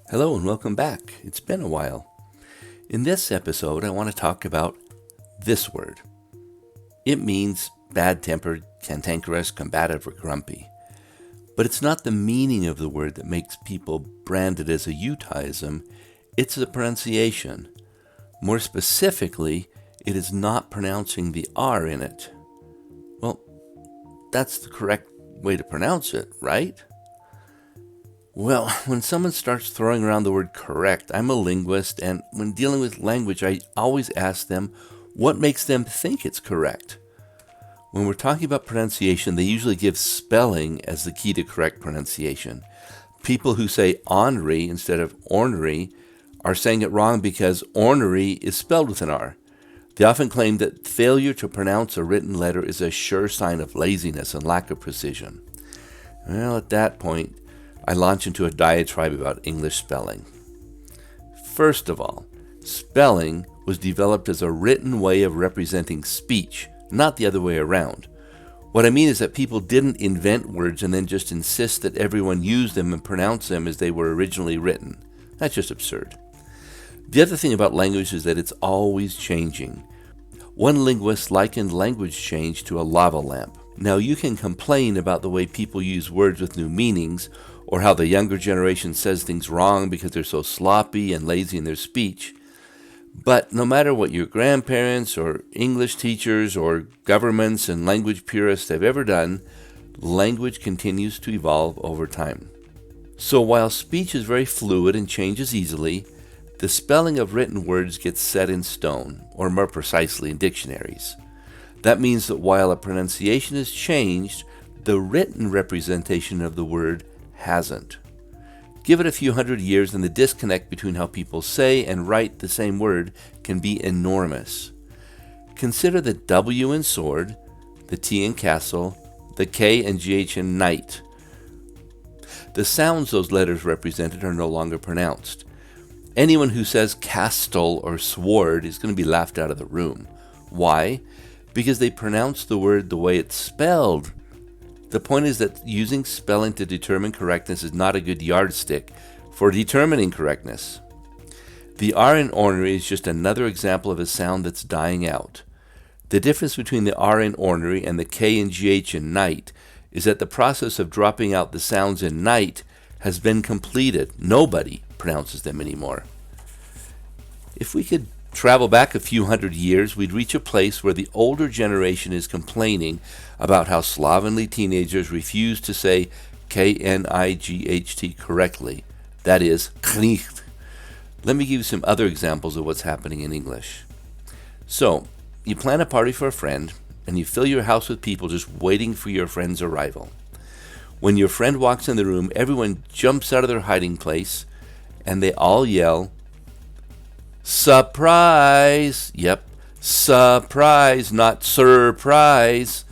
Hello and welcome back. It's been a while. In this episode, I want to talk about this word. It means bad-tempered, cantankerous, combative, or grumpy. But it's not the meaning of the word that makes people brand it as a Utahnism. It's the pronunciation. More specifically, it is not pronouncing the R in it. Well, that's the correct way to pronounce it, right? Well, when someone starts throwing around the word correct, I'm a linguist, and when dealing with language, I always ask them what makes them think it's correct. When we're talking about pronunciation, they usually give spelling as the key to correct pronunciation. People who say Awnry instead of Ornery are saying it wrong because Ornery is spelled with an R. They often claim that failure to pronounce a written letter is a sure sign of laziness and lack of precision. Well, at that point, I launch into a diatribe about English spelling. First of all, spelling was developed as a written way of representing speech, not the other way around. What I mean is that people didn't invent words and then just insist that everyone use them and pronounce them as they were originally written. That's just absurd. The other thing about language is that it's always changing. One linguist likened language change to a lava lamp. Now, you can complain about the way people use words with new meanings, or how the younger generation says things wrong because they're so sloppy and lazy in their speech. But no matter what your grandparents or English teachers or governments and language purists have ever done, language continues to evolve over time. So while speech is very fluid and changes easily, the spelling of written words gets set in stone, or more precisely in dictionaries. That means that while a pronunciation is changed, the written representation of the word hasn't. Give it a few hundred years and the disconnect between how people say and write the same word can be enormous. Consider the W in sword, the T in castle, the K and GH in knight. The sounds those letters represented are no longer pronounced. Anyone who says castle or sword is going to be laughed out of the room. Why? Because they pronounce the word the way it's spelled. The point is that using spelling to determine correctness is not a good yardstick for determining correctness. The R in ornery is just another example of a sound that's dying out. The difference between the R in ornery and the K and GH in knight is that the process of dropping out the sounds in knight has been completed. Nobody pronounces them anymore. If we could travel back a few hundred years, we'd reach a place where the older generation is complaining about how slovenly teenagers refuse to say K-N-I-G-H-T correctly. That is, knicht. Let me give you some other examples of what's happening in English. So, you plan a party for a friend, and you fill your house with people just waiting for your friend's arrival. When your friend walks in the room, everyone jumps out of their hiding place, and they all yell, surprise! Yep, surprise, not surprise.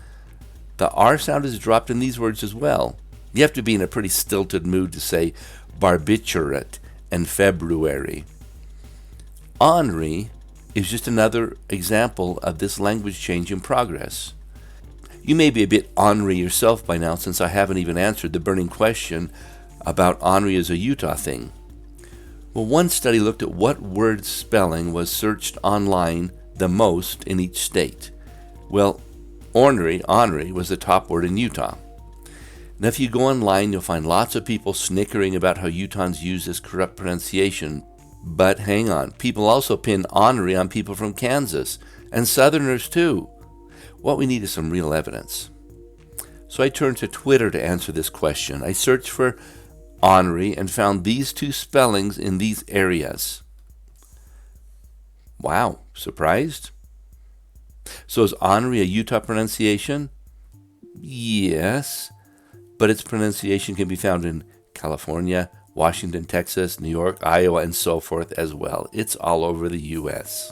The R sound is dropped in these words as well. You have to be in a pretty stilted mood to say barbiturate and February. Awnery is just another example of this language change in progress. You may be a bit ornery yourself by now, since I haven't even answered the burning question about ornery as a Utah thing. Well, one study looked at what word spelling was searched online the most in each state. Well, Awnry was the top word in Utah. Now, if you go online, you'll find lots of people snickering about how Utahns use this corrupt pronunciation. But hang on, people also pin Awnry on people from Kansas, and Southerners too. What we need is some real evidence. So I turned to Twitter to answer this question. I searched for Awnry and found these two spellings in these areas. Wow, surprised? So is Awnry a Utah pronunciation? Yes, but its pronunciation can be found in California, Washington, Texas, New York, Iowa, and so forth as well. It's all over the U.S.